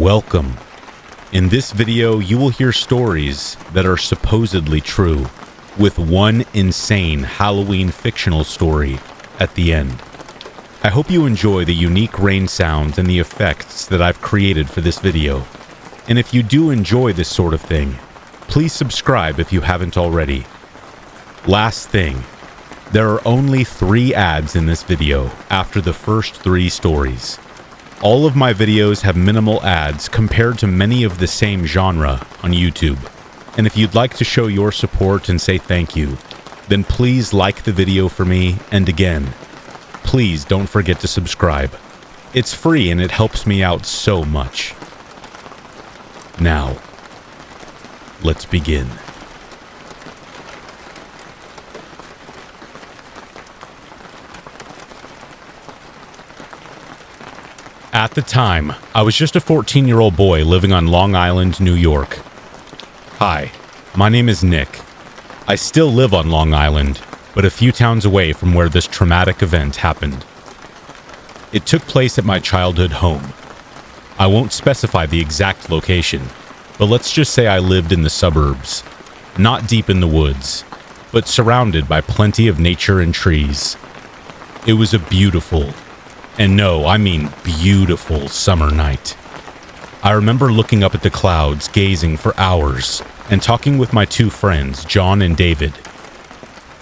Welcome. In this video, you will hear stories that are supposedly true, with one insane Halloween fictional story at the end. I hope you enjoy the unique rain sounds and the effects that I've created for this video. And if you do enjoy this sort of thing, please subscribe if you haven't already. Last thing, there are only 3 ads in this video after the first 3 stories. All of my videos have minimal ads compared to many of the same genre on YouTube. And if you'd like to show your support and say thank you, then please like the video for me, and again, please don't forget to subscribe. It's free and it helps me out so much. Now, let's begin. At the time, I was just a 14-year-old boy living on Long Island, New York. Hi, my name is Nick. I still live on Long Island, but a few towns away from where this traumatic event happened. It took place at my childhood home. I won't specify the exact location, but let's just say I lived in the suburbs, not deep in the woods, but surrounded by plenty of nature and trees. It was a beautiful, and no, I mean beautiful summer night. I remember looking up at the clouds, gazing for hours, and talking with my 2 friends, John and David.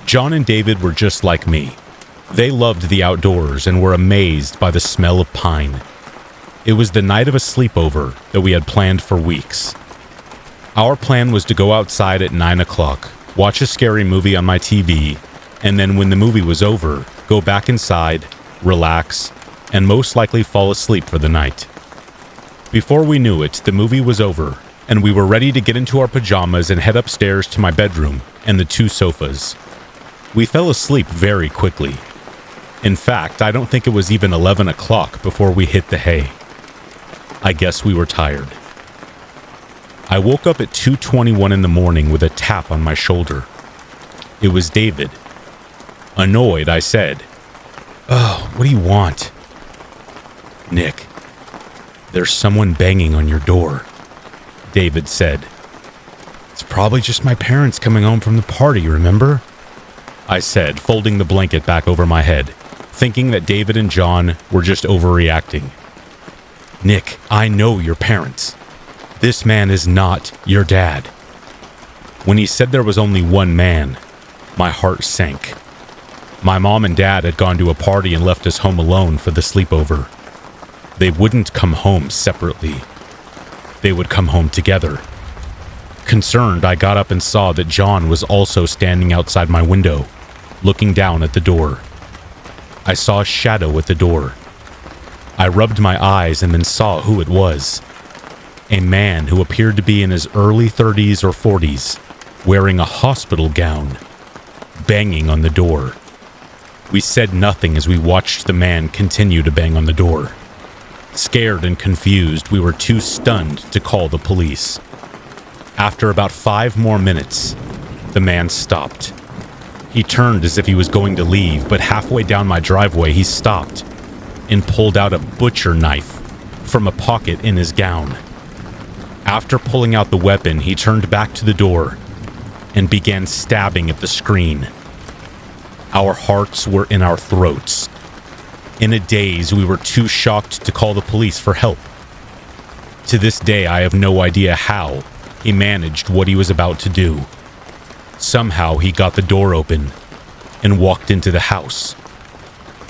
John and David were just like me. They loved the outdoors and were amazed by the smell of pine. It was the night of a sleepover that we had planned for weeks. Our plan was to go outside at 9 o'clock, watch a scary movie on my TV, and then when the movie was over, go back inside, relax, and most likely fall asleep for the night. Before we knew it, the movie was over, and we were ready to get into our pajamas and head upstairs to my bedroom and the 2 sofas. We fell asleep very quickly. In fact, I don't think it was even 11 o'clock before we hit the hay. I guess we were tired. I woke up at 2:21 in the morning with a tap on my shoulder. It was David. Annoyed, I said, "Oh, what do you want?" "Nick, there's someone banging on your door," David said. "It's probably just my parents coming home from the party, remember?" I said, folding the blanket back over my head, thinking that David and John were just overreacting. "Nick, I know your parents. This man is not your dad." When he said there was only one man, my heart sank. My mom and dad had gone to a party and left us home alone for the sleepover. They wouldn't come home separately. They would come home together. Concerned, I got up and saw that John was also standing outside my window, looking down at the door. I saw a shadow at the door. I rubbed my eyes and then saw who it was. A man who appeared to be in his early 30s or 40s, wearing a hospital gown, banging on the door. We said nothing as we watched the man continue to bang on the door. Scared and confused, we were too stunned to call the police. After about 5 more minutes, the man stopped. He turned as if he was going to leave, but halfway down my driveway, he stopped and pulled out a butcher knife from a pocket in his gown. After pulling out the weapon, he turned back to the door and began stabbing at the screen. Our hearts were in our throats. In a daze, we were too shocked to call the police for help. To this day, I have no idea how he managed what he was about to do. Somehow, he got the door open and walked into the house.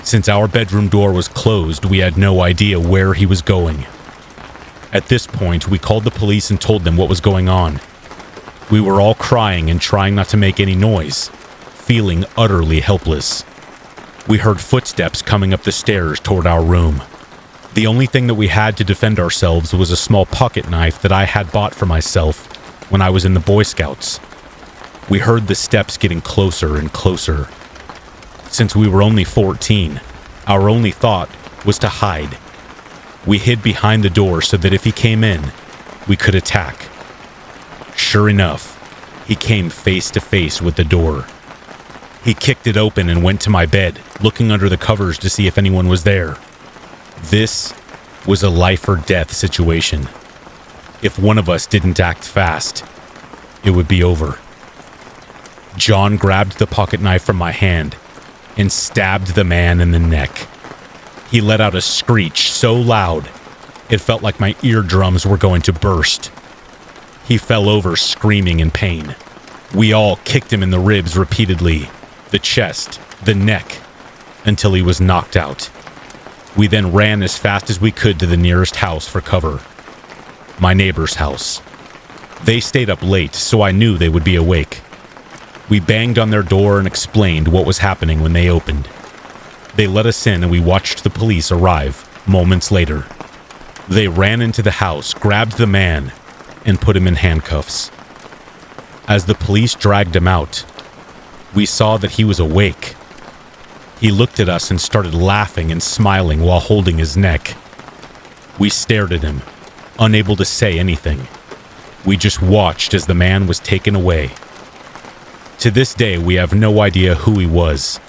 Since our bedroom door was closed, we had no idea where he was going. At this point, we called the police and told them what was going on. We were all crying and trying not to make any noise, feeling utterly helpless. We heard footsteps coming up the stairs toward our room. The only thing that we had to defend ourselves was a small pocket knife that I had bought for myself when I was in the Boy Scouts. We heard the steps getting closer and closer. Since we were only 14, our only thought was to hide. We hid behind the door so that if he came in, we could attack. Sure enough, he came face to face with the door. He kicked it open and went to my bed, looking under the covers to see if anyone was there. This was a life or death situation. If one of us didn't act fast, it would be over. John grabbed the pocket knife from my hand and stabbed the man in the neck. He let out a screech so loud, it felt like my eardrums were going to burst. He fell over screaming in pain. We all kicked him in the ribs repeatedly, the chest, the neck, until he was knocked out. We then ran as fast as we could to the nearest house for cover. My neighbor's house. They stayed up late, so I knew they would be awake. We banged on their door and explained what was happening when they opened. They let us in and we watched the police arrive moments later. They ran into the house, grabbed the man, and put him in handcuffs. As the police dragged him out, we saw that he was awake. He looked at us and started laughing and smiling while holding his neck. We stared at him, unable to say anything. We just watched as the man was taken away. To this day, we have no idea who he was.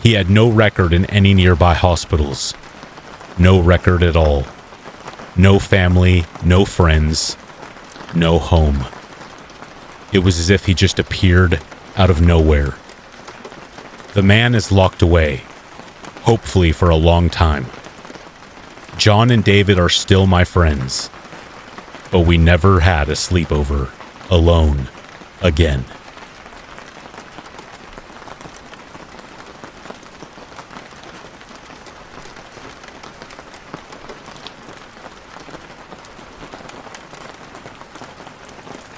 He had no record in any nearby hospitals. No record at all. No family, no friends, no home. It was as if he just appeared out of nowhere. The man is locked away, hopefully for a long time. John and David are still my friends, but we never had a sleepover alone again.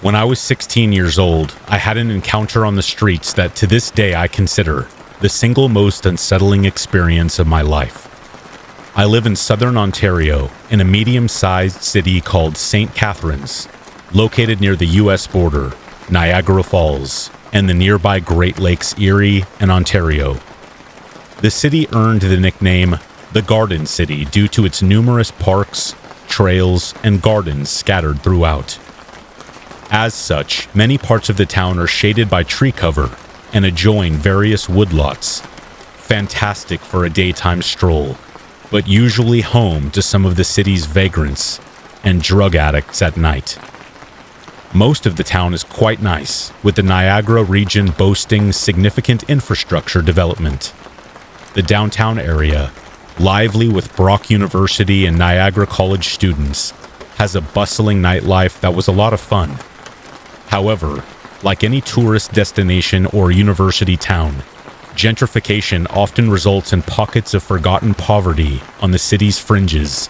When I was 16 years old, I had an encounter on the streets that to this day I consider the single most unsettling experience of my life. I live in southern Ontario in a medium-sized city called St. Catharines, located near the U.S. border, Niagara Falls, and the nearby Great Lakes Erie and Ontario. The city earned the nickname the Garden City due to its numerous parks, trails, and gardens scattered throughout. As such, many parts of the town are shaded by tree cover and adjoin various woodlots. Fantastic for a daytime stroll, but usually home to some of the city's vagrants and drug addicts at night. Most of the town is quite nice, with the Niagara region boasting significant infrastructure development. The downtown area, lively with Brock University and Niagara College students, has a bustling nightlife that was a lot of fun. However, like any tourist destination or university town, gentrification often results in pockets of forgotten poverty on the city's fringes,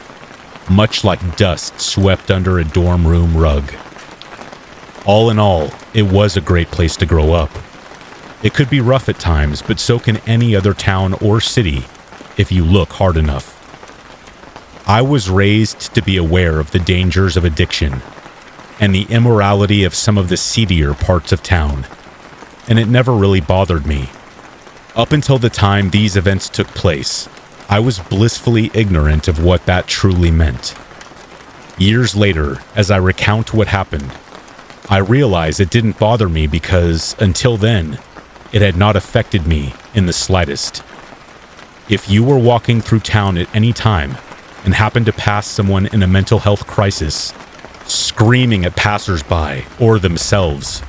much like dust swept under a dorm room rug. All in all, it was a great place to grow up. It could be rough at times, but so can any other town or city if you look hard enough. I was raised to be aware of the dangers of addiction and the immorality of some of the seedier parts of town, and it never really bothered me. Up until the time these events took place, I was blissfully ignorant of what that truly meant. Years later, as I recount what happened, I realize it didn't bother me because, until then, it had not affected me in the slightest. If you were walking through town at any time and happened to pass someone in a mental health crisis, screaming at passersby or themselves,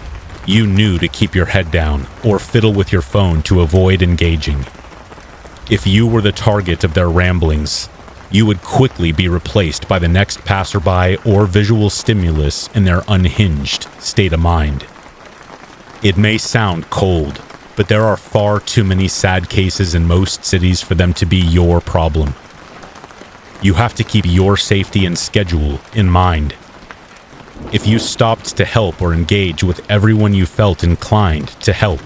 you knew to keep your head down or fiddle with your phone to avoid engaging. If you were the target of their ramblings, you would quickly be replaced by the next passerby or visual stimulus in their unhinged state of mind. It may sound cold, but there are far too many sad cases in most cities for them to be your problem. You have to keep your safety and schedule in mind. If you stopped to help or engage with everyone you felt inclined to help,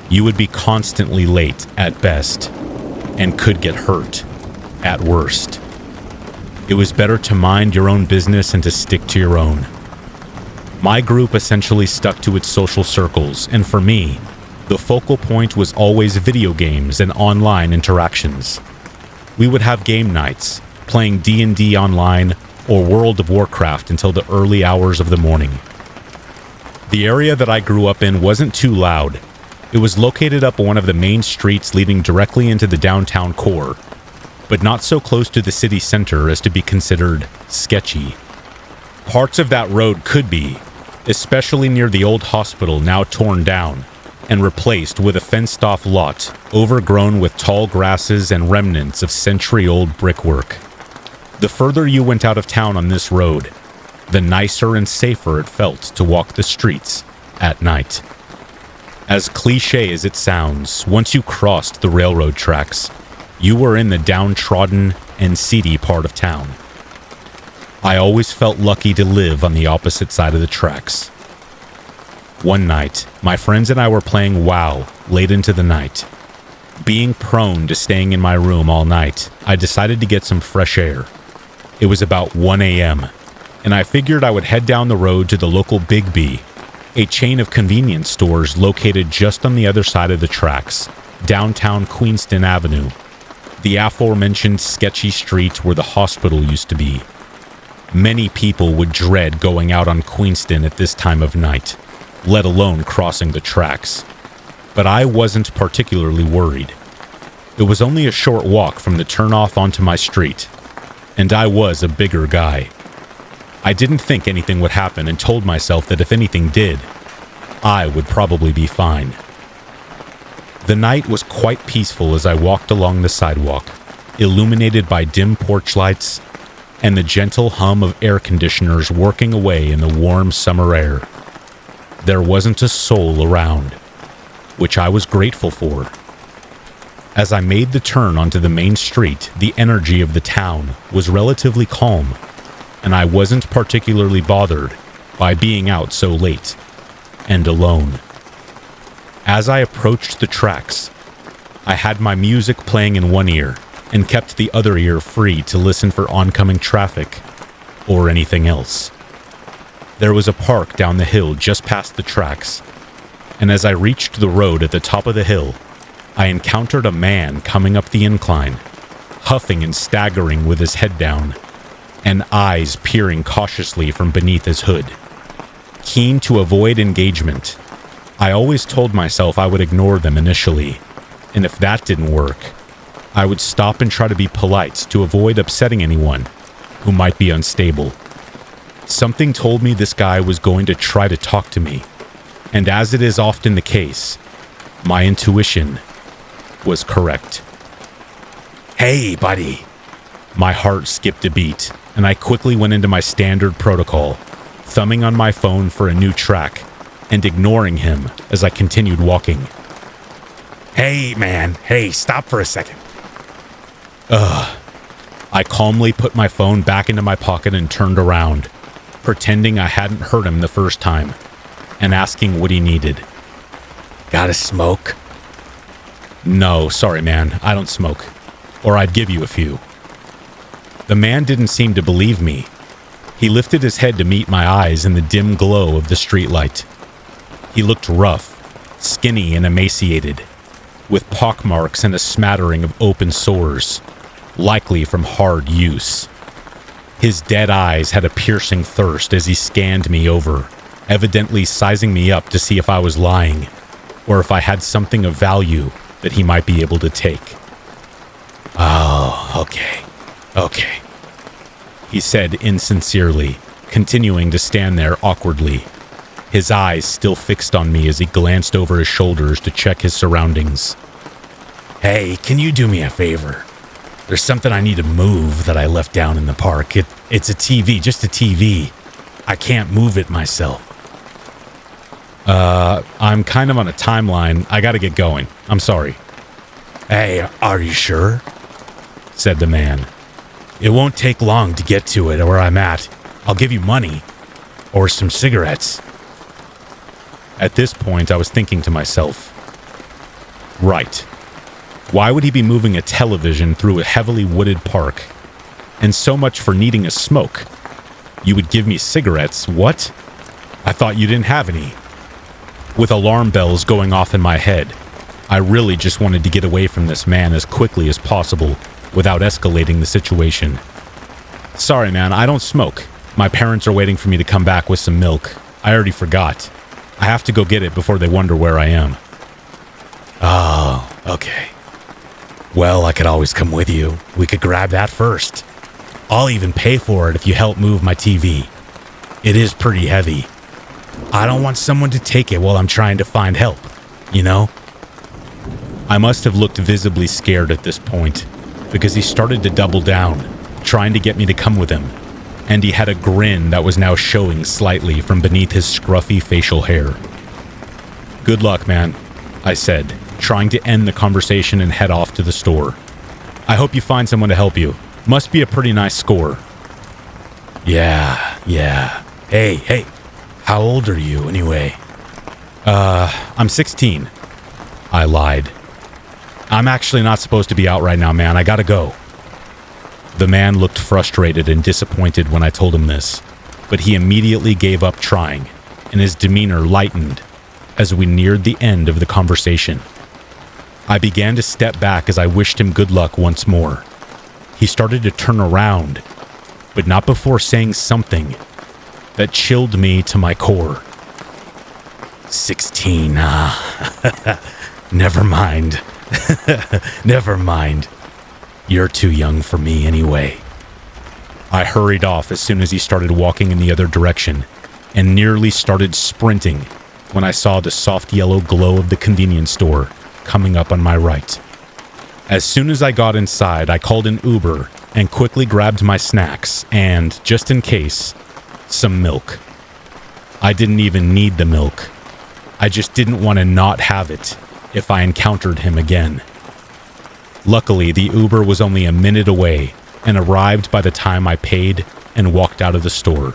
you would be constantly late at best and could get hurt at worst. It was better to mind your own business and to stick to your own. My group essentially stuck to its social circles, and for me, the focal point was always video games and online interactions. We would have game nights, playing D&D online or World of Warcraft until the early hours of the morning. The area that I grew up in wasn't too loud. It was located up one of the main streets leading directly into the downtown core, but not so close to the city center as to be considered sketchy. Parts of that road could be, especially near the old hospital now torn down and replaced with a fenced-off lot overgrown with tall grasses and remnants of century-old brickwork. The further you went out of town on this road, the nicer and safer it felt to walk the streets at night. As cliché as it sounds, once you crossed the railroad tracks, you were in the downtrodden and seedy part of town. I always felt lucky to live on the opposite side of the tracks. One night, my friends and I were playing Awhile late into the night. Being prone to staying in my room all night, I decided to get some fresh air. It was about 1 a.m., and I figured I would head down the road to the local Big B, a chain of convenience stores located just on the other side of the tracks, downtown Queenston Avenue, the aforementioned sketchy street where the hospital used to be. Many people would dread going out on Queenston at this time of night, let alone crossing the tracks. But I wasn't particularly worried. It was only a short walk from the turnoff onto my street, and I was a bigger guy. I didn't think anything would happen and told myself that if anything did, I would probably be fine. The night was quite peaceful as I walked along the sidewalk, illuminated by dim porch lights and the gentle hum of air conditioners working away in the warm summer air. There wasn't a soul around, which I was grateful for. As I made the turn onto the main street, the energy of the town was relatively calm, and I wasn't particularly bothered by being out so late and alone. As I approached the tracks, I had my music playing in one ear and kept the other ear free to listen for oncoming traffic or anything else. There was a park down the hill just past the tracks, and as I reached the road at the top of the hill, I encountered a man coming up the incline, huffing and staggering with his head down, and eyes peering cautiously from beneath his hood. Keen to avoid engagement, I always told myself I would ignore them initially, and if that didn't work, I would stop and try to be polite to avoid upsetting anyone who might be unstable. Something told me this guy was going to try to talk to me, and as it is often the case, my intuition was correct. "Hey, buddy!" My heart skipped a beat, and I quickly went into my standard protocol, thumbing on my phone for a new track and ignoring him as I continued walking. "Hey, man, hey, stop for a second." I calmly put my phone back into my pocket and turned around, pretending I hadn't heard him the first time, and asking what he needed. "Got a smoke?" "No, sorry, man, I don't smoke. Or I'd give you a few." The man didn't seem to believe me. He lifted his head to meet my eyes in the dim glow of the streetlight. He looked rough, skinny and emaciated, with pockmarks and a smattering of open sores, likely from hard use. His dead eyes had a piercing thirst as he scanned me over, evidently sizing me up to see if I was lying, or if I had something of value that he might be able to take. "Oh, okay," he said insincerely, continuing to stand there awkwardly, his eyes still fixed on me as he glanced over his shoulders to check his surroundings. "Hey, can you do me a favor? There's something I need to move that I left down in the park. It's a TV, just a TV. I can't move it myself." I'm kind of on a timeline. I gotta get going. I'm sorry." "Hey, are you sure?" said the man. "It won't take long to get to it where I'm at. I'll give you money. Or some cigarettes." At this point, I was thinking to myself, right. Why would he be moving a television through a heavily wooded park? And so much for needing a smoke. You would give me cigarettes, what? I thought you didn't have any. With alarm bells going off in my head, I really just wanted to get away from this man as quickly as possible without escalating the situation. "Sorry, man, I don't smoke. My parents are waiting for me to come back with some milk. I already forgot. I have to go get it before they wonder where I am." "Oh, okay. Well, I could always come with you. We could grab that first. I'll even pay for it if you help move my TV. It is pretty heavy. I don't want someone to take it while I'm trying to find help, you know? I must have looked visibly scared at this point, because he started to double down, trying to get me to come with him, and he had a grin that was now showing slightly from beneath his scruffy facial hair. Good luck, man, I said, trying to end the conversation and head off to the store. I hope you find someone to help you. Must be a pretty nice score. Yeah. Hey, how old are you anyway? I'm 16. I lied. I'm actually not supposed to be out right now, man. I gotta go. The man looked frustrated and disappointed when I told him this, but he immediately gave up trying, and his demeanor lightened as we neared the end of the conversation. I began to step back as I wished him good luck once more. He started to turn around, but not before saying something that chilled me to my core. 16, never mind. Never mind. You're too young for me anyway. I hurried off as soon as he started walking in the other direction, and nearly started sprinting when I saw the soft yellow glow of the convenience store coming up on my right. As soon as I got inside, I called an Uber and quickly grabbed my snacks and, just in case, some milk. I didn't even need the milk. I just didn't want to not have it if I encountered him again. Luckily, the Uber was only a minute away and arrived by the time I paid and walked out of the store.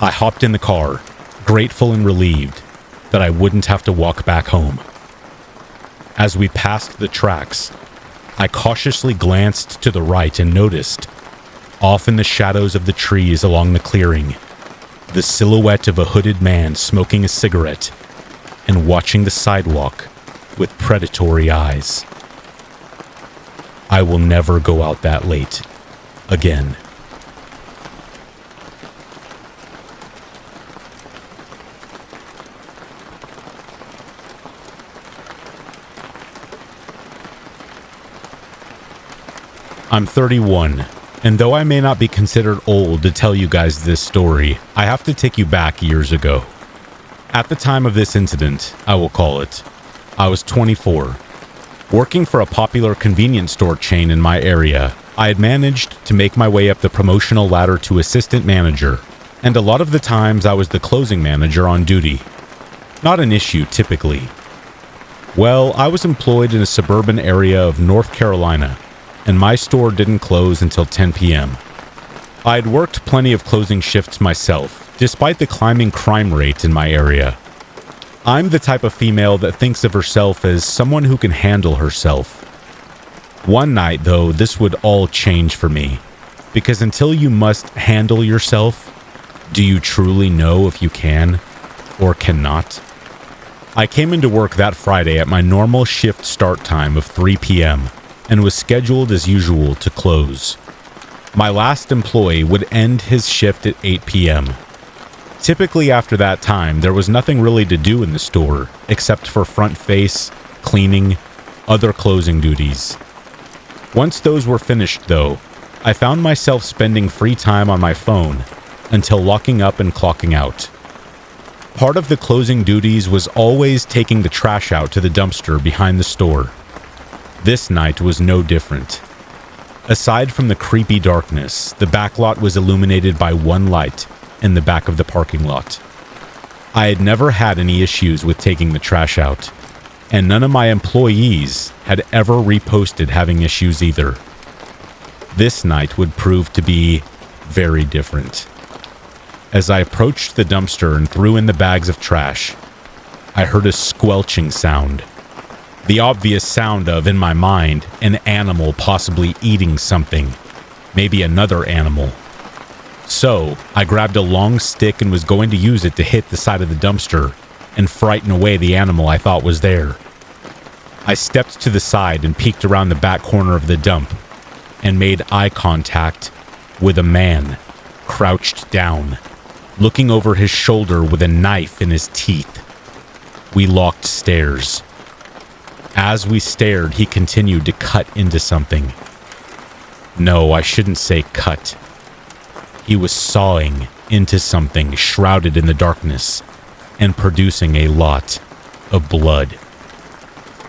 I hopped in the car, grateful and relieved that I wouldn't have to walk back home. As we passed the tracks, I cautiously glanced to the right and noticed, off in the shadows of the trees along the clearing, the silhouette of a hooded man smoking a cigarette and watching the sidewalk with predatory eyes. I will never go out that late again. I'm 31, and though I may not be considered old to tell you guys this story, I have to take you back years ago. At the time of this incident, I will call it, I was 24. Working for a popular convenience store chain in my area, I had managed to make my way up the promotional ladder to assistant manager, and a lot of the times I was the closing manager on duty. Not an issue typically. Well, I was employed in a suburban area of North Carolina, and my store didn't close until 10 p.m. I had worked plenty of closing shifts myself, despite the climbing crime rate in my area. I'm the type of female that thinks of herself as someone who can handle herself. One night, though, this would all change for me, because until you must handle yourself, do you truly know if you can or cannot? I came into work that Friday at my normal shift start time of 3 p.m., and was scheduled as usual to close. My last employee would end his shift at 8 p.m. Typically after that time, there was nothing really to do in the store, except for front face, cleaning, other closing duties. Once those were finished, though, I found myself spending free time on my phone until locking up and clocking out. Part of the closing duties was always taking the trash out to the dumpster behind the store. This night was no different. Aside from the creepy darkness, the backlot was illuminated by one light in the back of the parking lot. I had never had any issues with taking the trash out, and none of my employees had ever reposted having issues either. This night would prove to be very different. As I approached the dumpster and threw in the bags of trash, I heard a squelching sound. The obvious sound of, in my mind, an animal possibly eating something, maybe another animal. So, I grabbed a long stick and was going to use it to hit the side of the dumpster and frighten away the animal I thought was there. I stepped to the side and peeked around the back corner of the dump and made eye contact with a man crouched down, looking over his shoulder with a knife in his teeth. We locked stares. As we stared, he continued to cut into something. No, I shouldn't say cut. He was sawing into something shrouded in the darkness and producing a lot of blood.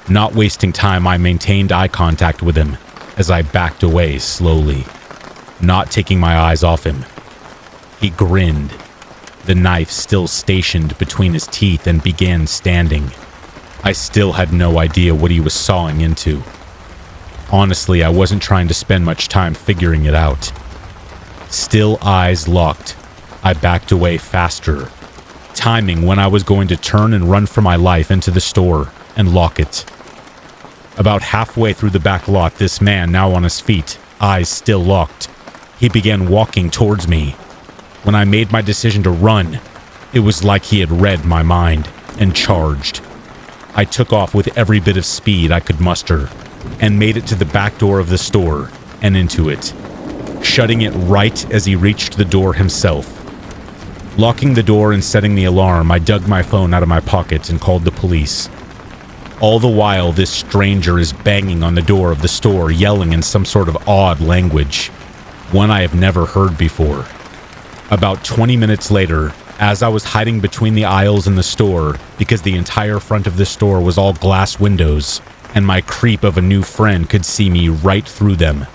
Not wasting time, I maintained eye contact with him as I backed away slowly, not taking my eyes off him. He grinned, the knife still stationed between his teeth, and began standing. I still had no idea what he was sawing into. Honestly, I wasn't trying to spend much time figuring it out. Still eyes locked, I backed away faster, timing when I was going to turn and run for my life into the store and lock it. About halfway through the back lot, this man, now on his feet, eyes still locked, he began walking towards me. When I made my decision to run, it was like he had read my mind and charged. I took off with every bit of speed I could muster and made it to the back door of the store and into it, shutting it right as he reached the door himself. Locking the door and setting the alarm, I dug my phone out of my pocket and called the police. All the while, this stranger is banging on the door of the store, yelling in some sort of odd language, one I have never heard before. About 20 minutes later, as I was hiding between the aisles in the store, because the entire front of the store was all glass windows, and my creep of a new friend could see me right through them,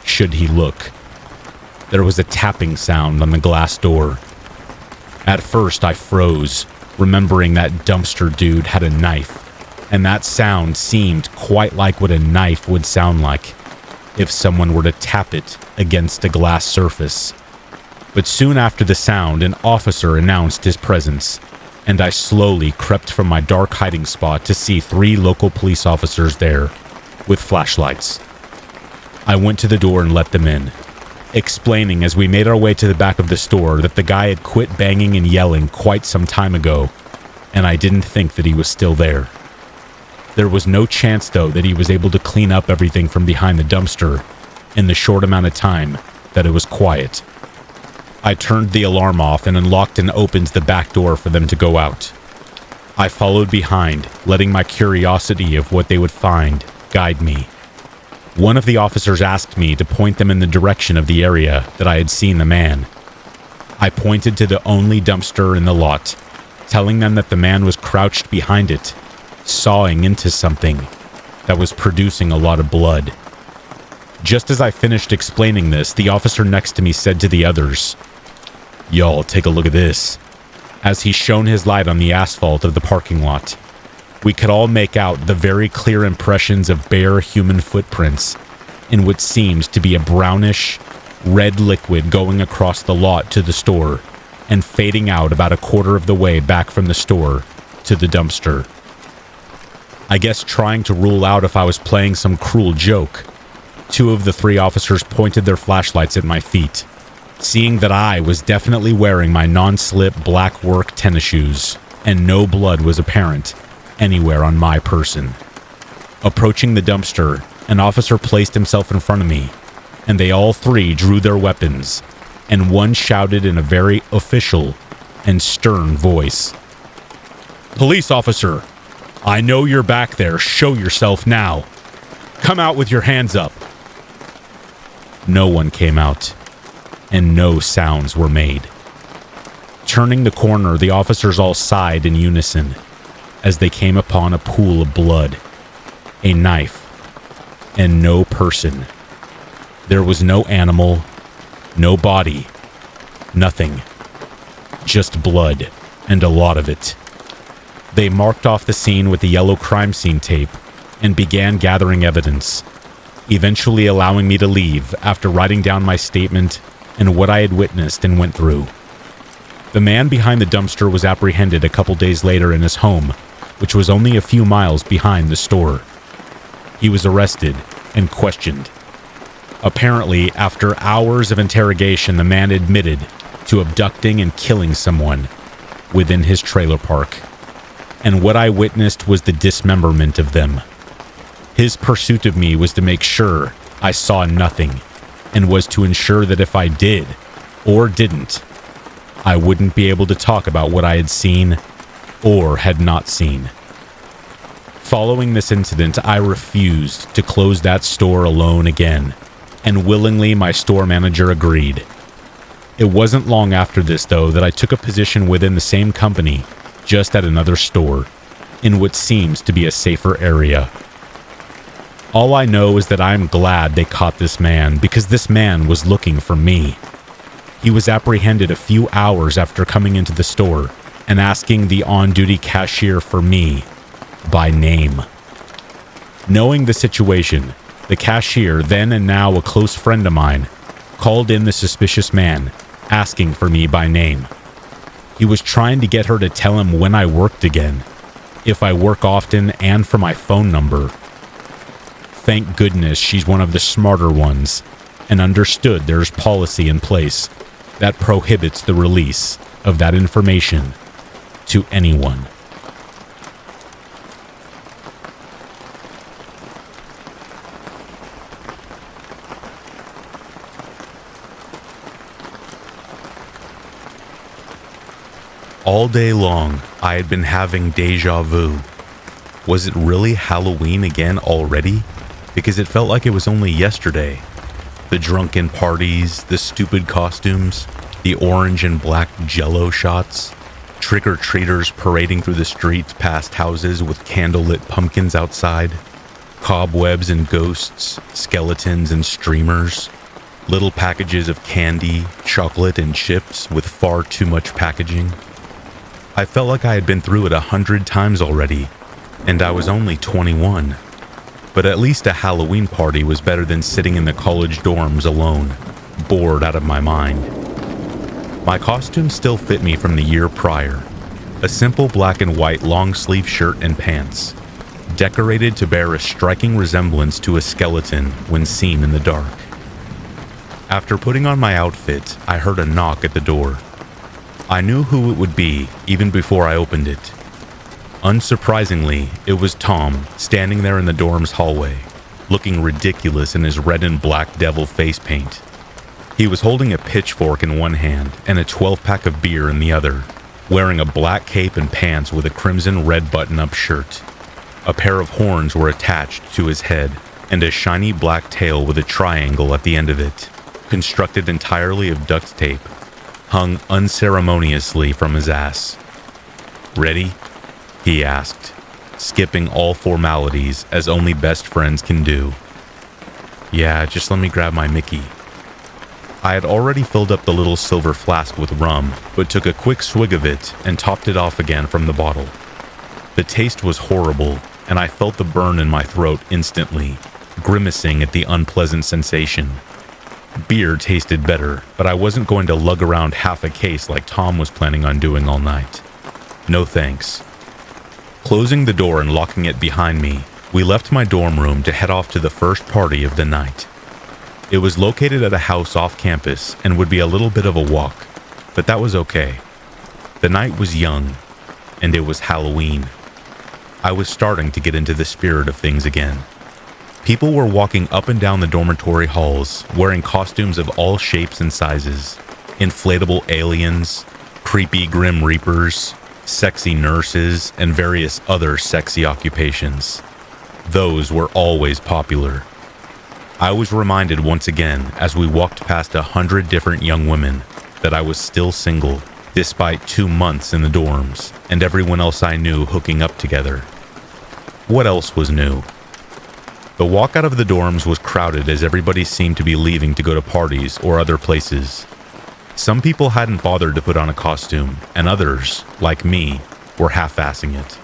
should he look. There was a tapping sound on the glass door. At first, I froze, remembering that dumpster dude had a knife, and that sound seemed quite like what a knife would sound like if someone were to tap it against a glass surface. But soon after the sound, an officer announced his presence, and I slowly crept from my dark hiding spot to see 3 local police officers there with flashlights. I went to the door and let them in, explaining as we made our way to the back of the store that the guy had quit banging and yelling quite some time ago, and I didn't think that he was still there. There was no chance, though, that he was able to clean up everything from behind the dumpster in the short amount of time that it was quiet. I turned the alarm off and unlocked and opened the back door for them to go out. I followed behind, letting my curiosity of what they would find guide me. One of the officers asked me to point them in the direction of the area that I had seen the man. I pointed to the only dumpster in the lot, telling them that the man was crouched behind it, sawing into something that was producing a lot of blood. Just as I finished explaining this, the officer next to me said to the others, "Y'all, take a look at this," as he shone his light on the asphalt of the parking lot. We could all make out the very clear impressions of bare human footprints in what seemed to be a brownish, red liquid going across the lot to the store and fading out about a quarter of the way back from the store to the dumpster. I guess trying to rule out if I was playing some cruel joke, 2 of the 3 officers pointed their flashlights at my feet, seeing that I was definitely wearing my non-slip black work tennis shoes, and no blood was apparent anywhere on my person. Approaching the dumpster, an officer placed himself in front of me, and they all 3 drew their weapons, and one shouted in a very official and stern voice, "Police officer, I know you're back there. Show yourself now. Come out with your hands up." No one came out, and no sounds were made. Turning the corner, the officers all sighed in unison as they came upon a pool of blood, a knife, and no person. There was no animal, no body, nothing. Just blood, and a lot of it. They marked off the scene with the yellow crime scene tape and began gathering evidence, eventually allowing me to leave after writing down my statement and what I had witnessed and went through. The man behind the dumpster was apprehended a couple days later in his home, which was only a few miles behind the store. He was arrested and questioned. Apparently, after hours of interrogation, the man admitted to abducting and killing someone within his trailer park. And what I witnessed was the dismemberment of them. His pursuit of me was to make sure I saw nothing, and was to ensure that if I did, or didn't, I wouldn't be able to talk about what I had seen or had not seen. Following this incident, I refused to close that store alone again, and willingly my store manager agreed. It wasn't long after this, though, that I took a position within the same company, just at another store, in what seems to be a safer area. All I know is that I'm glad they caught this man, because this man was looking for me. He was apprehended a few hours after coming into the store and asking the on-duty cashier for me by name. Knowing the situation, the cashier, then and now a close friend of mine, called in the suspicious man, asking for me by name. He was trying to get her to tell him when I worked again, if I work often, and for my phone number. Thank goodness she's one of the smarter ones and understood there's policy in place that prohibits the release of that information to anyone. All day long, I had been having deja vu. Was it really Halloween again already? Because it felt like it was only yesterday. The drunken parties, the stupid costumes, the orange and black jello shots, trick-or-treaters parading through the streets past houses with candlelit pumpkins outside, cobwebs and ghosts, skeletons and streamers, little packages of candy, chocolate, and chips with far too much packaging. I felt like I had been through it 100 times already, and I was only 21. But at least a Halloween party was better than sitting in the college dorms alone, bored out of my mind. My costume still fit me from the year prior. A simple black and white long-sleeve shirt and pants, decorated to bear a striking resemblance to a skeleton when seen in the dark. After putting on my outfit, I heard a knock at the door. I knew who it would be even before I opened it. Unsurprisingly, it was Tom, standing there in the dorm's hallway, looking ridiculous in his red and black devil face paint. He was holding a pitchfork in one hand and a 12-pack of beer in the other, wearing a black cape and pants with a crimson red button-up shirt. A pair of horns were attached to his head, and a shiny black tail with a triangle at the end of it, constructed entirely of duct tape, hung unceremoniously from his ass. "Ready?" he asked, skipping all formalities as only best friends can do. "Yeah, just let me grab my Mickey." I had already filled up the little silver flask with rum, but took a quick swig of it and topped it off again from the bottle. The taste was horrible, and I felt the burn in my throat instantly, grimacing at the unpleasant sensation. Beer tasted better, but I wasn't going to lug around half a case like Tom was planning on doing all night. No thanks. Closing the door and locking it behind me, we left my dorm room to head off to the first party of the night. It was located at a house off campus and would be a little bit of a walk, but that was okay. The night was young, and it was Halloween. I was starting to get into the spirit of things again. People were walking up and down the dormitory halls, wearing costumes of all shapes and sizes. Inflatable aliens, creepy grim reapers, sexy nurses, and various other sexy occupations. Those were always popular. I was reminded once again, as we walked past 100 different young women, that I was still single, despite 2 months in the dorms, and everyone else I knew hooking up together. What else was new? The walk out of the dorms was crowded as everybody seemed to be leaving to go to parties or other places. Some people hadn't bothered to put on a costume, and others, like me, were half-assing it.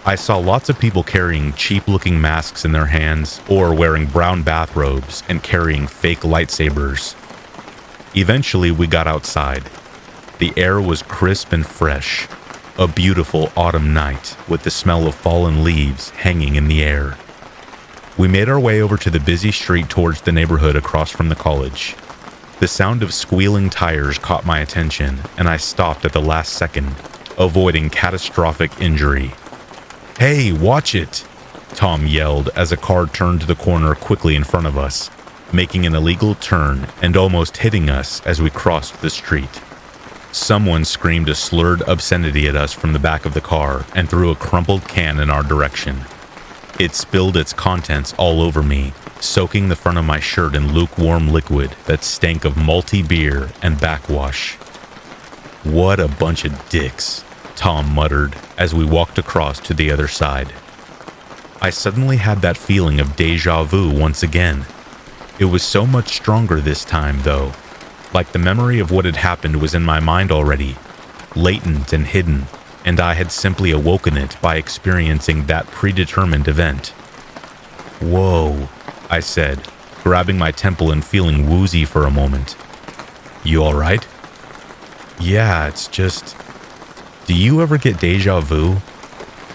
I saw lots of people carrying cheap-looking masks in their hands or wearing brown bathrobes and carrying fake lightsabers. Eventually, we got outside. The air was crisp and fresh, a beautiful autumn night with the smell of fallen leaves hanging in the air. We made our way over to the busy street towards the neighborhood across from the college. The sound of squealing tires caught my attention, and I stopped at the last second, avoiding catastrophic injury. "Hey, watch it!" Tom yelled as a car turned to the corner quickly in front of us, making an illegal turn and almost hitting us as we crossed the street. Someone screamed a slurred obscenity at us from the back of the car and threw a crumpled can in our direction. It spilled its contents all over me, soaking the front of my shirt in lukewarm liquid that stank of malty beer and backwash. "What a bunch of dicks," Tom muttered as we walked across to the other side. I suddenly had that feeling of déjà vu once again. It was so much stronger this time, though, like the memory of what had happened was in my mind already, latent and hidden, and I had simply awoken it by experiencing that predetermined event. "Whoa," I said, grabbing my temple and feeling woozy for a moment. "You alright?" "Yeah, it's just... Do you ever get déjà vu?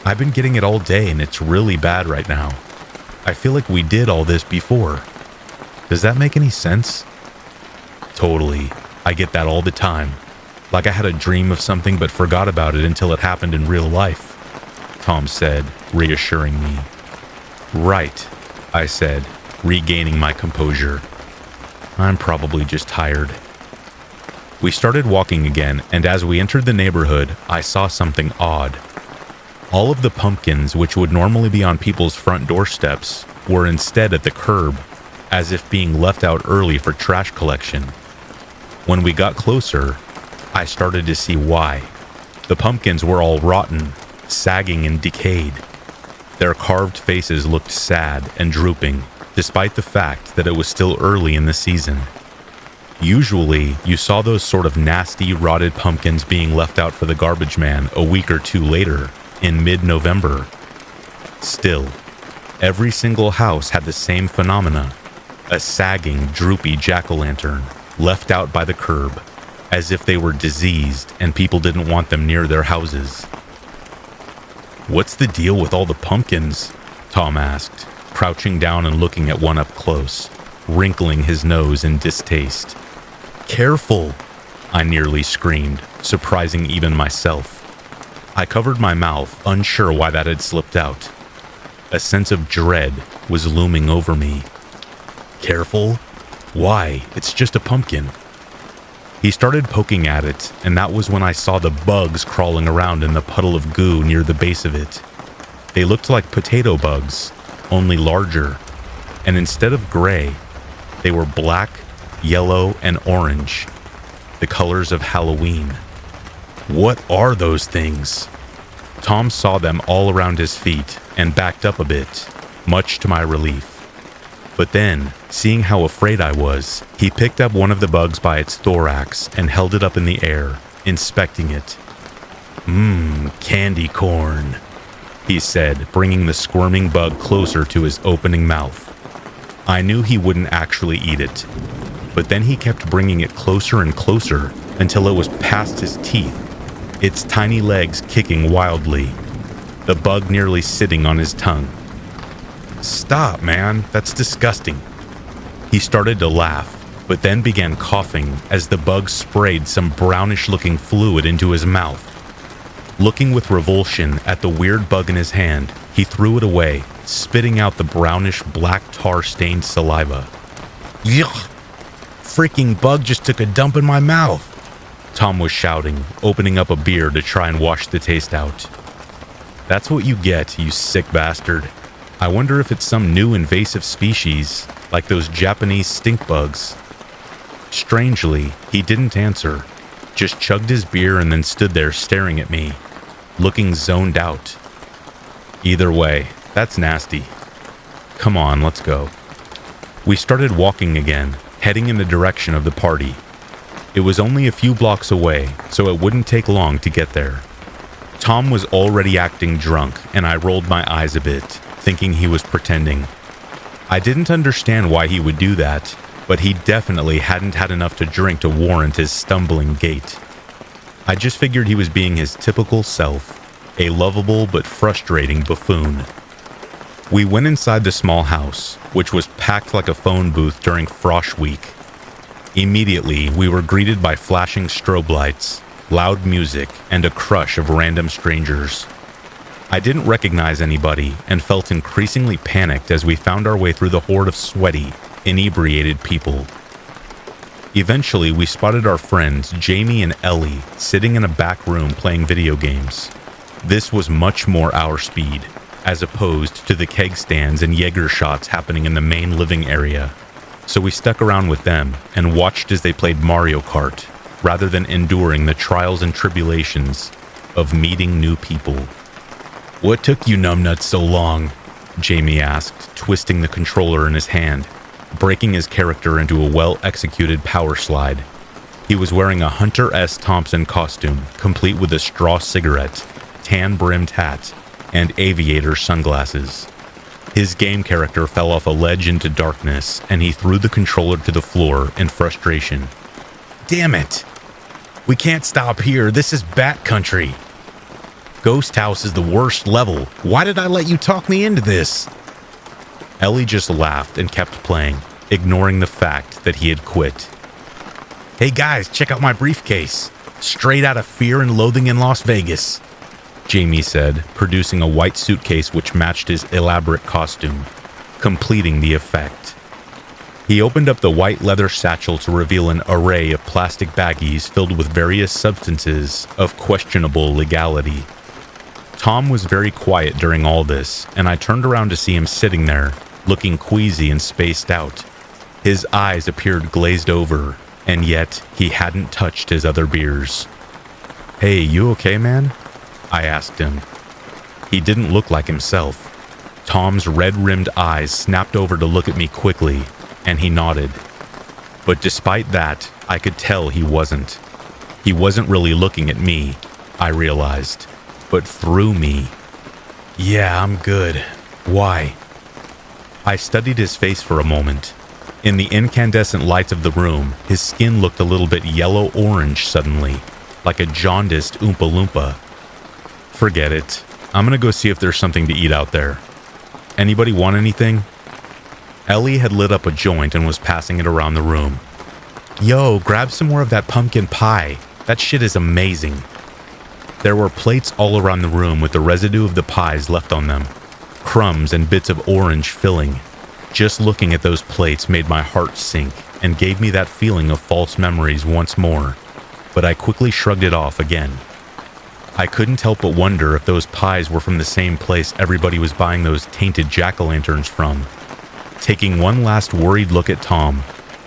I've been getting it all day and it's really bad right now. I feel like we did all this before. Does that make any sense?" "Totally. I get that all the time. Like I had a dream of something but forgot about it until it happened in real life," Tom said, reassuring me. "Right," I said, regaining my composure. "I'm probably just tired." We started walking again, and as we entered the neighborhood, I saw something odd. All of the pumpkins, which would normally be on people's front doorsteps, were instead at the curb, as if being left out early for trash collection. When we got closer, I started to see why. The pumpkins were all rotten, sagging and decayed. Their carved faces looked sad and drooping, despite the fact that it was still early in the season. Usually, you saw those sort of nasty, rotted pumpkins being left out for the garbage man a week or two later, in mid-November. Still, every single house had the same phenomena: a sagging, droopy jack-o'-lantern left out by the curb, as if they were diseased and people didn't want them near their houses. "What's the deal with all the pumpkins?" Tom asked, crouching down and looking at one up close, wrinkling his nose in distaste. "Careful!" I nearly screamed, surprising even myself. I covered my mouth, unsure why that had slipped out. A sense of dread was looming over me. "Careful? Why? It's just a pumpkin." He started poking at it, and that was when I saw the bugs crawling around in the puddle of goo near the base of it. They looked like potato bugs, only larger, and instead of gray, they were black, yellow, and orange, the colors of Halloween. "What are those things?" Tom saw them all around his feet and backed up a bit, much to my relief. But then, seeing how afraid I was, he picked up one of the bugs by its thorax and held it up in the air, inspecting it. Candy corn," he said, bringing the squirming bug closer to his opening mouth. I knew he wouldn't actually eat it, but then he kept bringing it closer and closer until it was past his teeth, its tiny legs kicking wildly, the bug nearly sitting on his tongue. "Stop, man, that's disgusting." He started to laugh, but then began coughing as the bug sprayed some brownish-looking fluid into his mouth. Looking with revulsion at the weird bug in his hand, he threw it away, spitting out the brownish black tar-stained saliva. "Yuck! Freaking bug just took a dump in my mouth," Tom was shouting, opening up a beer to try and wash the taste out. "That's what you get, you sick bastard. I wonder if it's some new invasive species, like those Japanese stink bugs." Strangely, he didn't answer, just chugged his beer and then stood there staring at me, looking zoned out. Either way, that's nasty. Come on, let's go. We started walking again, heading in the direction of the party. It was only a few blocks away, so it wouldn't take long to get there. Tom was already acting drunk, and I rolled my eyes a bit, thinking he was pretending. I didn't understand why he would do that, but he definitely hadn't had enough to drink to warrant his stumbling gait. I just figured he was being his typical self, a lovable but frustrating buffoon. We went inside the small house, which was packed like a phone booth during Frosh Week. Immediately, we were greeted by flashing strobe lights, loud music, and a crush of random strangers. I didn't recognize anybody and felt increasingly panicked as we found our way through the horde of sweaty, inebriated people. Eventually, we spotted our friends Jamie and Ellie sitting in a back room playing video games. This was much more our speed, as opposed to the keg stands and Jaeger shots happening in the main living area. So we stuck around with them and watched as they played Mario Kart, rather than enduring the trials and tribulations of meeting new people. "What took you numbnuts so long?" Jamie asked, twisting the controller in his hand, breaking his character into a well-executed power slide. He was wearing a Hunter S. Thompson costume, complete with a straw cigarette, tan-brimmed hat, and aviator sunglasses. His game character fell off a ledge into darkness, and he threw the controller to the floor in frustration. "Damn it! We can't stop here. This is Bat Country. Ghost House is the worst level. Why did I let you talk me into this?" Ellie just laughed and kept playing, ignoring the fact that he had quit. "Hey guys, check out my briefcase. Straight out of Fear and Loathing in Las Vegas," Jamie said, producing a white suitcase which matched his elaborate costume, completing the effect. He opened up the white leather satchel to reveal an array of plastic baggies filled with various substances of questionable legality. Tom was very quiet during all this, and I turned around to see him sitting there, looking queasy and spaced out. His eyes appeared glazed over, and yet he hadn't touched his other beers. "Hey, you okay, man?" I asked him. He didn't look like himself. Tom's red-rimmed eyes snapped over to look at me quickly, and he nodded. But despite that, I could tell he wasn't. He wasn't really looking at me, I realized, but through me. "Yeah, I'm good. Why?" I studied his face for a moment. In the incandescent lights of the room, his skin looked a little bit yellow-orange suddenly, like a jaundiced Oompa Loompa. "Forget it. I'm gonna go see if there's something to eat out there. Anybody want anything?" Ellie had lit up a joint and was passing it around the room. "Yo, grab some more of that pumpkin pie. That shit is amazing." There were plates all around the room with the residue of the pies left on them, crumbs and bits of orange filling. Just looking at those plates made my heart sink and gave me that feeling of false memories once more, but I quickly shrugged it off again. I couldn't help but wonder if those pies were from the same place everybody was buying those tainted jack-o'-lanterns from. Taking one last worried look at Tom,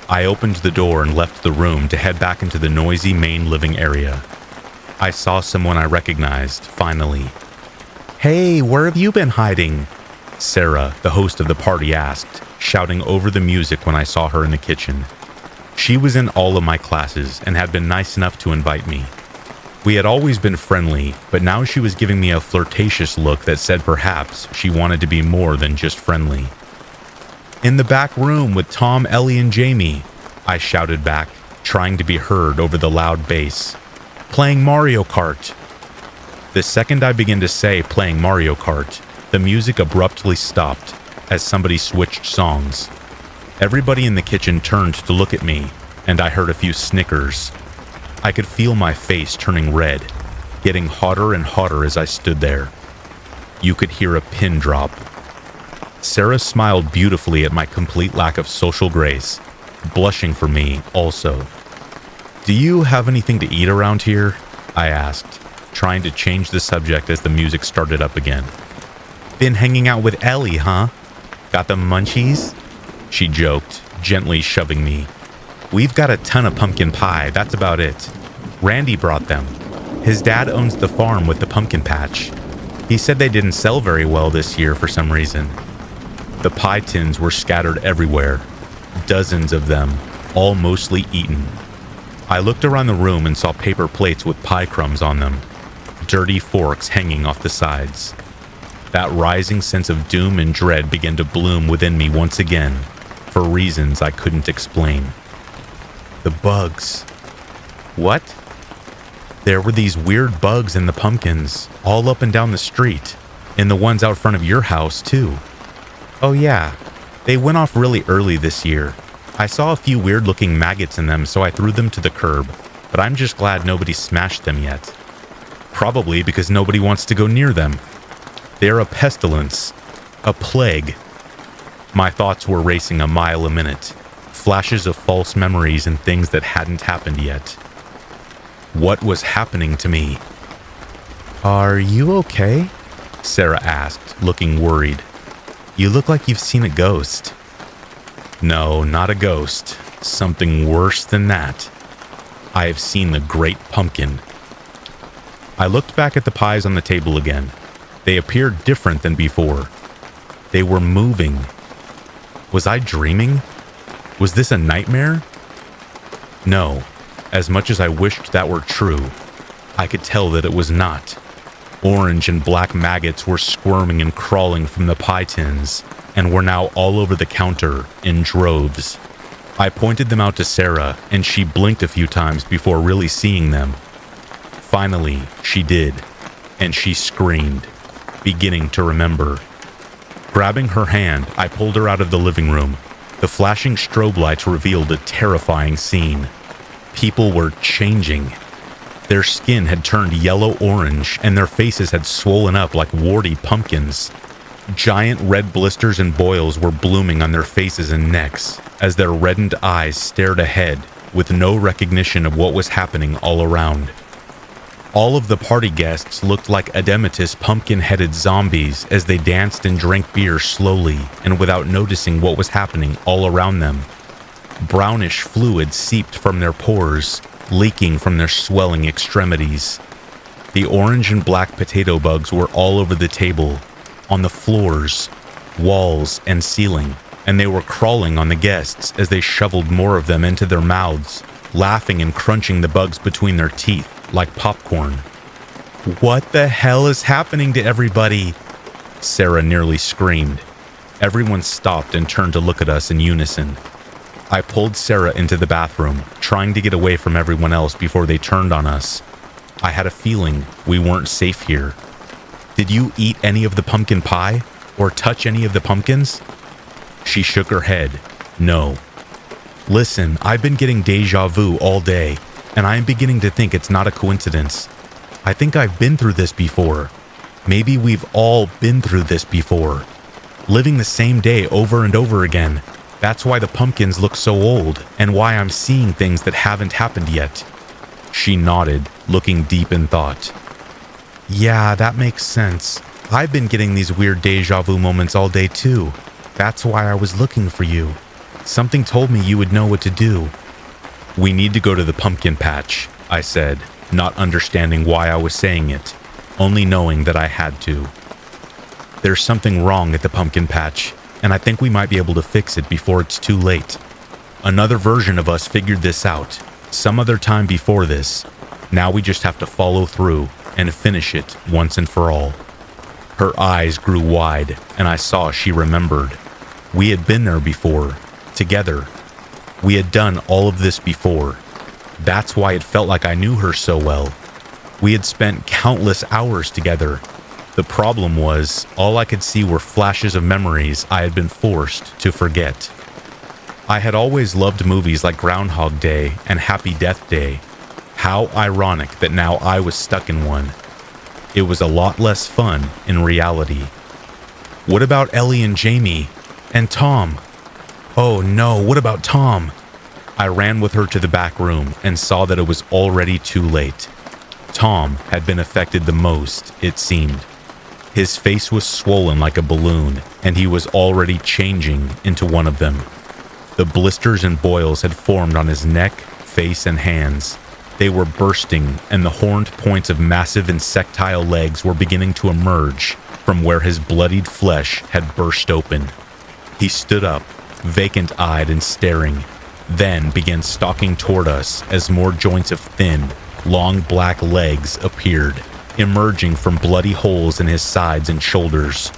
I opened the door and left the room to head back into the noisy main living area. I saw someone I recognized, finally. "Hey, where have you been hiding?" Sarah, the host of the party, asked, shouting over the music when I saw her in the kitchen. She was in all of my classes and had been nice enough to invite me. We had always been friendly, but now she was giving me a flirtatious look that said perhaps she wanted to be more than just friendly. "In the back room with Tom, Ellie, and Jamie," I shouted back, trying to be heard over the loud bass. "Playing Mario Kart." The second I began to say playing Mario Kart, the music abruptly stopped as somebody switched songs. Everybody in the kitchen turned to look at me, and I heard a few snickers. I could feel my face turning red, getting hotter and hotter as I stood there. You could hear a pin drop. Sarah smiled beautifully at my complete lack of social grace, blushing for me also. "Do you have anything to eat around here?" I asked, trying to change the subject as the music started up again. "Been hanging out with Ellie, huh? Got the munchies?" She joked, gently shoving me. "We've got a ton of pumpkin pie, that's about it. Randy brought them. His dad owns the farm with the pumpkin patch. He said they didn't sell very well this year for some reason." The pie tins were scattered everywhere, dozens of them, all mostly eaten. I looked around the room and saw paper plates with pie crumbs on them, dirty forks hanging off the sides. That rising sense of doom and dread began to bloom within me once again, for reasons I couldn't explain. The bugs. What? There were these weird bugs in the pumpkins, all up and down the street, and the ones out front of your house, too. Oh yeah, they went off really early this year. I saw a few weird-looking maggots in them, so I threw them to the curb, but I'm just glad nobody smashed them yet. Probably because nobody wants to go near them. They're a pestilence, a plague. My thoughts were racing a mile a minute, flashes of false memories and things that hadn't happened yet. What was happening to me? "Are you okay?" Sarah asked, looking worried. "You look like you've seen a ghost." "No, not a ghost. Something worse than that. I have seen the Great Pumpkin." I looked back at the pies on the table again. They appeared different than before. They were moving. Was I dreaming? Was this a nightmare? No. As much as I wished that were true, I could tell that it was not. Orange and black maggots were squirming and crawling from the pie tins, and were now all over the counter in droves. I pointed them out to Sarah, and she blinked a few times before really seeing them. Finally, she did, and she screamed, beginning to remember. Grabbing her hand, I pulled her out of the living room. The flashing strobe lights revealed a terrifying scene. People were changing. Their skin had turned yellow-orange, and their faces had swollen up like warty pumpkins. Giant red blisters and boils were blooming on their faces and necks, as their reddened eyes stared ahead, with no recognition of what was happening all around. All of the party guests looked like edematous pumpkin-headed zombies as they danced and drank beer slowly and without noticing what was happening all around them. Brownish fluid seeped from their pores, leaking from their swelling extremities. The orange and black potato bugs were all over the table, on the floors, walls, and ceiling, and they were crawling on the guests as they shoveled more of them into their mouths, laughing and crunching the bugs between their teeth like popcorn. "What the hell is happening to everybody?" Sarah nearly screamed. Everyone stopped and turned to look at us in unison. I pulled Sarah into the bathroom, trying to get away from everyone else before they turned on us. I had a feeling we weren't safe here. "Did you eat any of the pumpkin pie? Or touch any of the pumpkins?" She shook her head. "No." "Listen, I've been getting deja vu all day, and I am beginning to think it's not a coincidence. I think I've been through this before. Maybe we've all been through this before. Living the same day over and over again. That's why the pumpkins look so old, and why I'm seeing things that haven't happened yet." She nodded, looking deep in thought. "Yeah, that makes sense. I've been getting these weird deja vu moments all day too. That's why I was looking for you. Something told me you would know what to do." "We need to go to the pumpkin patch," I said, not understanding why I was saying it, only knowing that I had to. "There's something wrong at the pumpkin patch, and I think we might be able to fix it before it's too late. Another version of us figured this out, some other time before this. Now we just have to follow through and finish it once and for all." Her eyes grew wide, and I saw she remembered. We had been there before, together. We had done all of this before. That's why it felt like I knew her so well. We had spent countless hours together. The problem was, all I could see were flashes of memories I had been forced to forget. I had always loved movies like Groundhog Day and Happy Death Day. How ironic that now I was stuck in one. It was a lot less fun in reality. What about Ellie and Jamie? And Tom? Oh no, what about Tom? I ran with her to the back room and saw that it was already too late. Tom had been affected the most, it seemed. His face was swollen like a balloon, and he was already changing into one of them. The blisters and boils had formed on his neck, face, and hands. They were bursting, and the horned points of massive insectile legs were beginning to emerge from where his bloodied flesh had burst open. He stood up, vacant-eyed and staring, then began stalking toward us as more joints of thin, long black legs appeared, emerging from bloody holes in his sides and shoulders.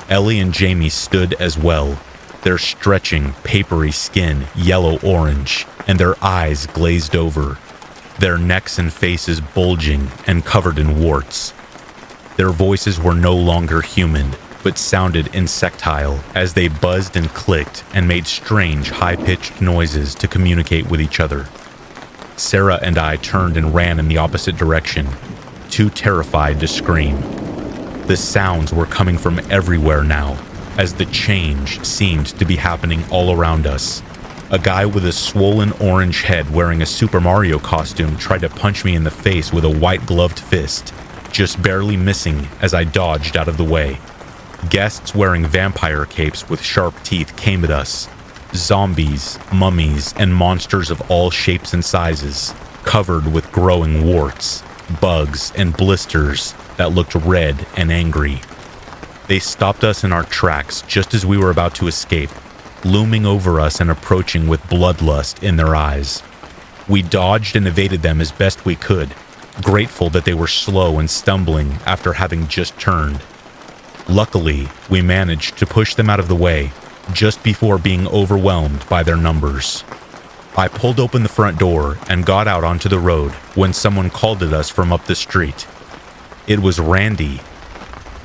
Ellie and Jamie stood as well, their stretching, papery skin yellow-orange, and their eyes glazed over, their necks and faces bulging and covered in warts. Their voices were no longer human, but sounded insectile as they buzzed and clicked and made strange, high-pitched noises to communicate with each other. Sarah and I turned and ran in the opposite direction, too terrified to scream. The sounds were coming from everywhere now, as the change seemed to be happening all around us. A guy with a swollen orange head wearing a Super Mario costume tried to punch me in the face with a white-gloved fist, just barely missing as I dodged out of the way. Guests wearing vampire capes with sharp teeth came at us. Zombies, mummies, and monsters of all shapes and sizes, covered with growing warts, bugs, and blisters that looked red and angry. They stopped us in our tracks just as we were about to escape, looming over us and approaching with bloodlust in their eyes. We dodged and evaded them as best we could, grateful that they were slow and stumbling after having just turned. Luckily, we managed to push them out of the way just before being overwhelmed by their numbers. I pulled open the front door and got out onto the road when someone called at us from up the street. It was Randy.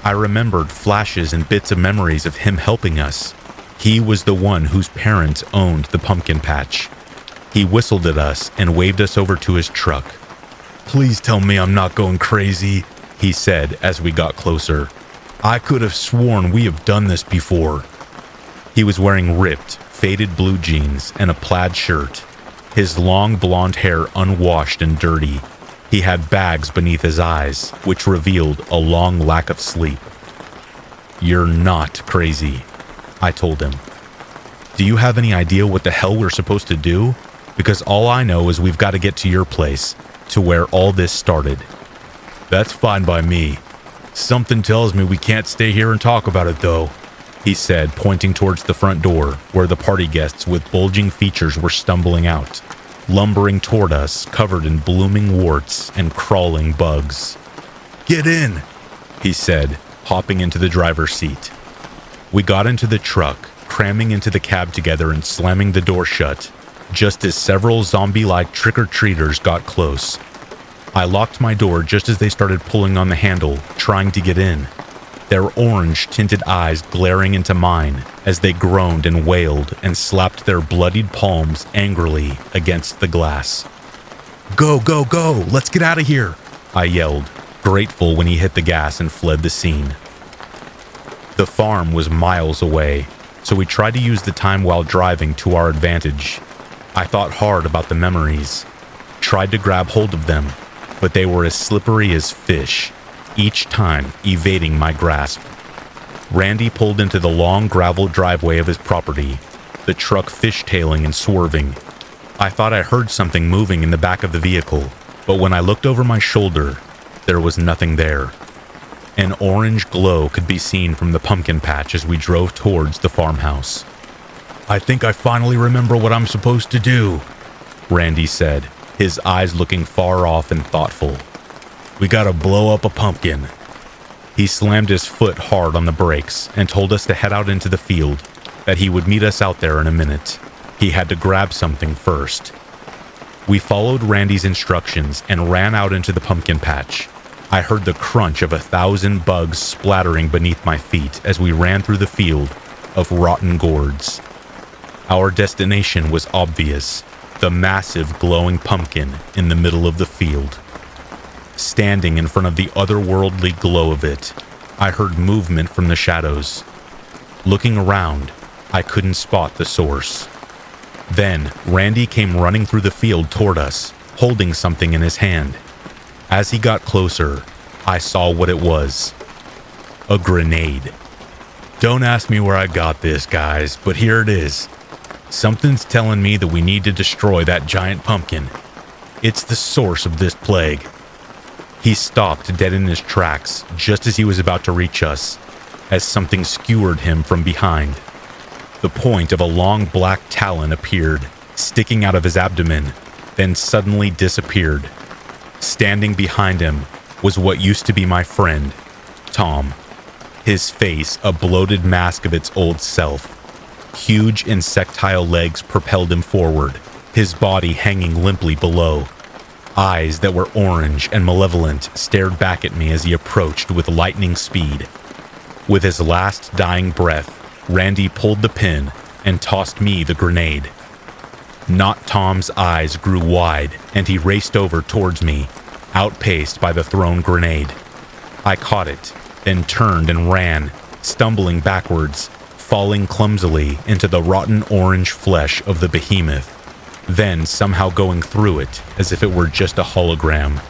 I remembered flashes and bits of memories of him helping us. He was the one whose parents owned the pumpkin patch. He whistled at us and waved us over to his truck. "Please tell me I'm not going crazy," he said as we got closer. "I could have sworn we have done this before." He was wearing ripped, faded blue jeans and a plaid shirt, his long blonde hair unwashed and dirty. He had bags beneath his eyes, which revealed a long lack of sleep. "You're not crazy," I told him. "Do you have any idea what the hell we're supposed to do? Because all I know is we've got to get to your place, to where all this started." "That's fine by me. Something tells me we can't stay here and talk about it, though," he said, pointing towards the front door, where the party guests with bulging features were stumbling out, lumbering toward us, covered in blooming warts and crawling bugs. "Get in," he said, hopping into the driver's seat. We got into the truck, cramming into the cab together and slamming the door shut, just as several zombie-like trick-or-treaters got close. I locked my door just as they started pulling on the handle, trying to get in, their orange-tinted eyes glaring into mine as they groaned and wailed and slapped their bloodied palms angrily against the glass. "Go, go, go! Let's get out of here!" I yelled, grateful when he hit the gas and fled the scene. The farm was miles away, so we tried to use the time while driving to our advantage. I thought hard about the memories, tried to grab hold of them, but they were as slippery as fish, each time evading my grasp. Randy pulled into the long gravel driveway of his property, the truck fishtailing and swerving. I thought I heard something moving in the back of the vehicle, but when I looked over my shoulder, there was nothing there. An orange glow could be seen from the pumpkin patch as we drove towards the farmhouse. "I think I finally remember what I'm supposed to do," Randy said, his eyes looking far off and thoughtful. "We gotta blow up a pumpkin." He slammed his foot hard on the brakes and told us to head out into the field, that he would meet us out there in a minute. He had to grab something first. We followed Randy's instructions and ran out into the pumpkin patch. I heard the crunch of 1,000 bugs splattering beneath my feet as we ran through the field of rotten gourds. Our destination was obvious, the massive glowing pumpkin in the middle of the field. Standing in front of the otherworldly glow of it, I heard movement from the shadows. Looking around, I couldn't spot the source. Then, Randy came running through the field toward us, holding something in his hand. As he got closer, I saw what it was. A grenade. Don't ask me where I got this, guys, but here it is. Something's telling me that we need to destroy that giant pumpkin. It's the source of this plague. He stopped dead in his tracks just as he was about to reach us, as something skewered him from behind. The point of a long black talon appeared, sticking out of his abdomen, then suddenly disappeared. Standing behind him was what used to be my friend, Tom. His face a bloated mask of its old self. Huge insectile legs propelled him forward, his body hanging limply below. Eyes that were orange and malevolent stared back at me as he approached with lightning speed. With his last dying breath, Randy pulled the pin and tossed me the grenade. Not Tom's eyes grew wide, and he raced over towards me, outpaced by the thrown grenade. I caught it, then turned and ran, stumbling backwards, falling clumsily into the rotten orange flesh of the behemoth, then somehow going through it as if it were just a hologram.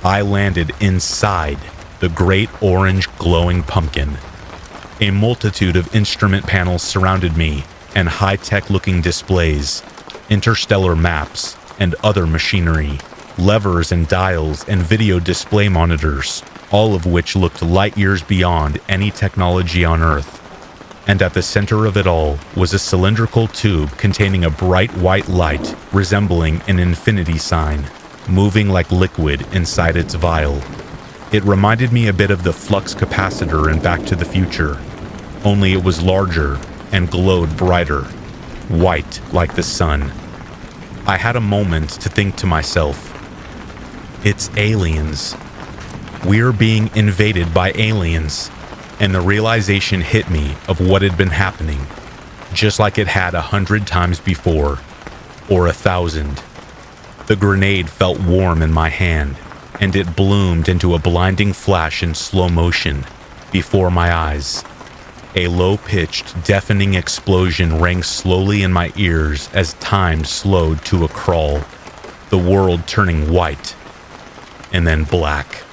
I landed inside the great orange glowing pumpkin. A multitude of instrument panels surrounded me, and high-tech looking displays, interstellar maps, and other machinery, levers and dials and video display monitors, all of which looked light years beyond any technology on Earth. And at the center of it all was a cylindrical tube containing a bright white light resembling an infinity sign, moving like liquid inside its vial. It reminded me a bit of the flux capacitor in Back to the Future, only it was larger and glowed brighter, white like the sun. I had a moment to think to myself, it's aliens. We're being invaded by aliens. And the realization hit me of what had been happening, just like it had 100 times before, or 1,000. The grenade felt warm in my hand, and it bloomed into a blinding flash in slow motion before my eyes. A low-pitched, deafening explosion rang slowly in my ears as time slowed to a crawl, the world turning white, and then black.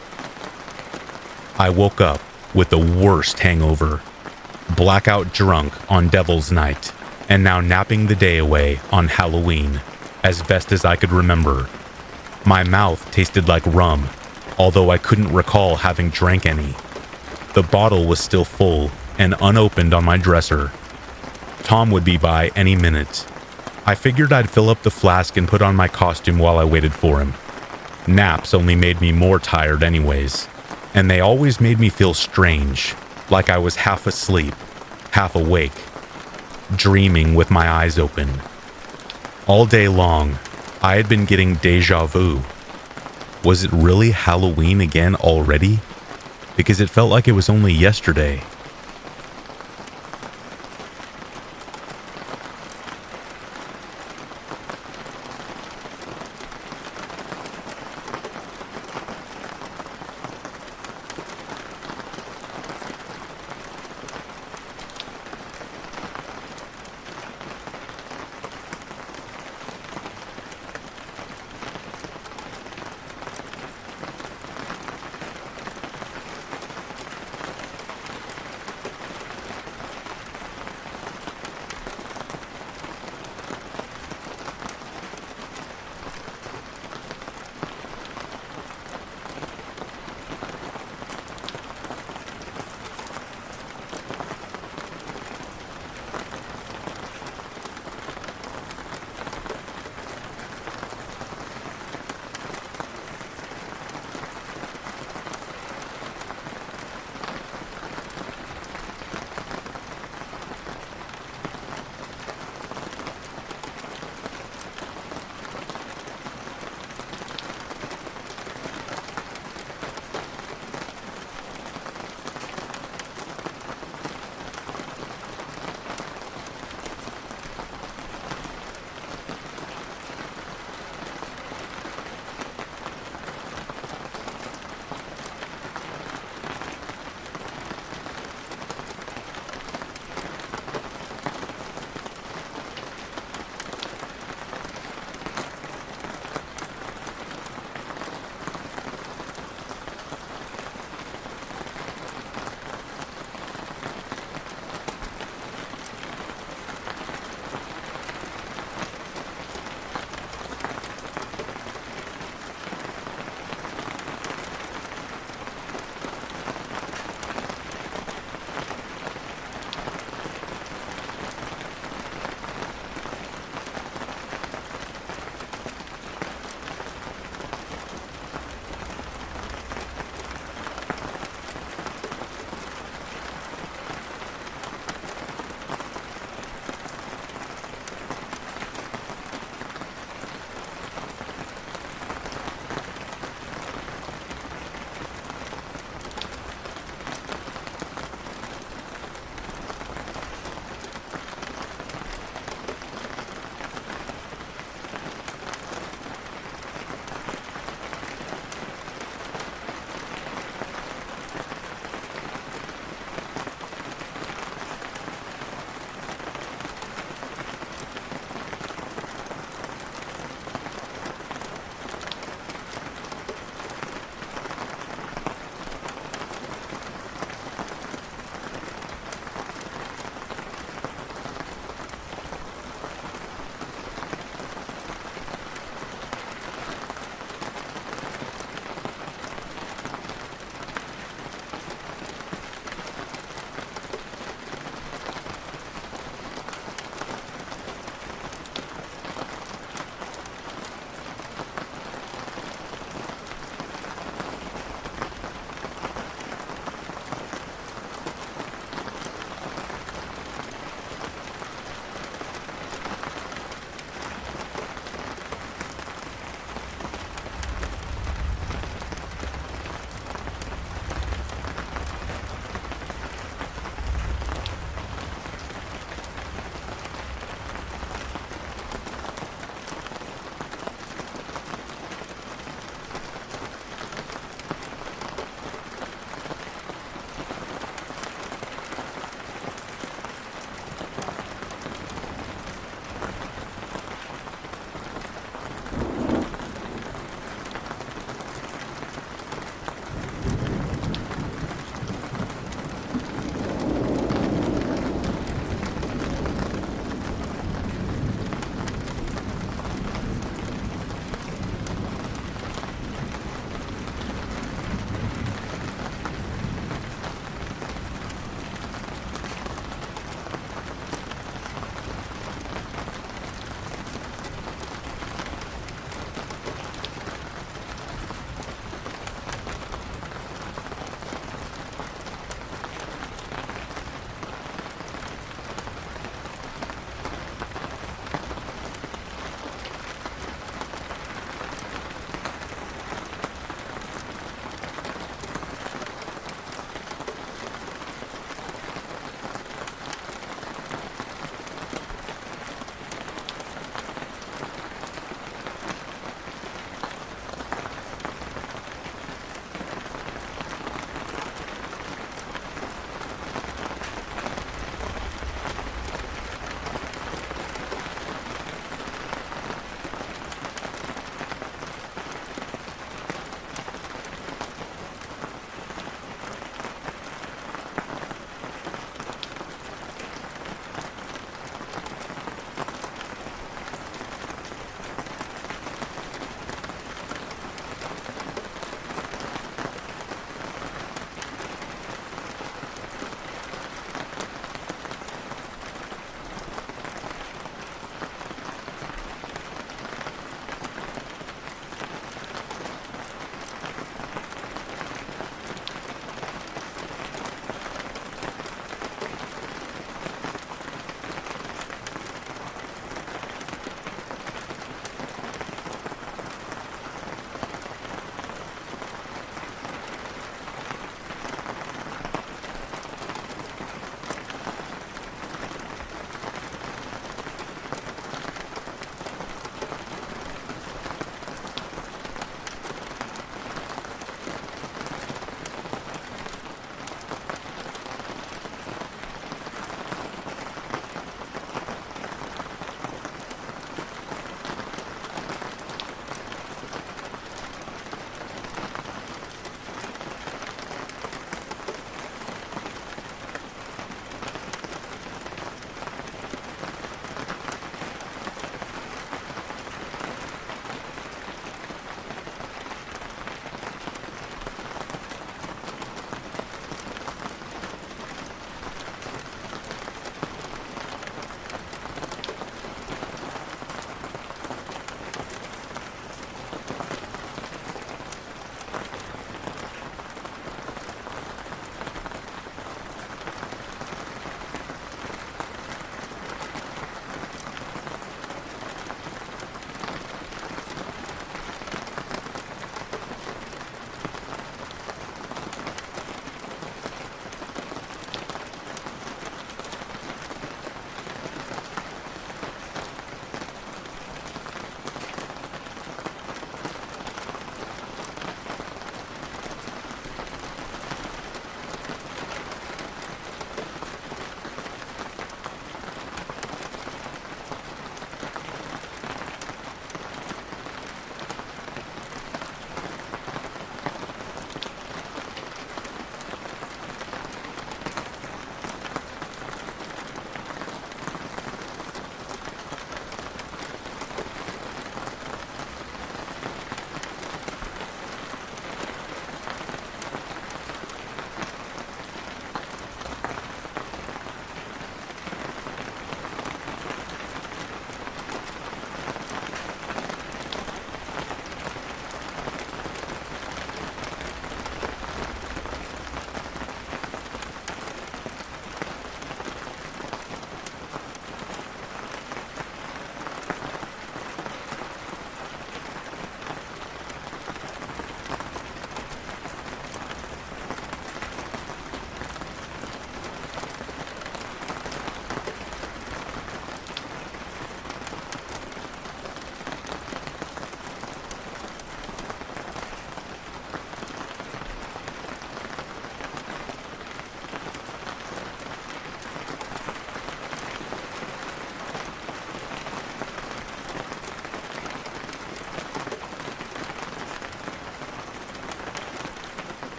I woke up with the worst hangover, blackout drunk on Devil's Night, and now napping the day away on Halloween, as best as I could remember. My mouth tasted like rum, although I couldn't recall having drank any. The bottle was still full and unopened on my dresser. Tom would be by any minute. I figured I'd fill up the flask and put on my costume while I waited for him. Naps only made me more tired anyways, and they always made me feel strange, like I was half asleep, half awake, dreaming with my eyes open. All day long, I had been getting deja vu. Was it really Halloween again already? Because it felt like it was only yesterday.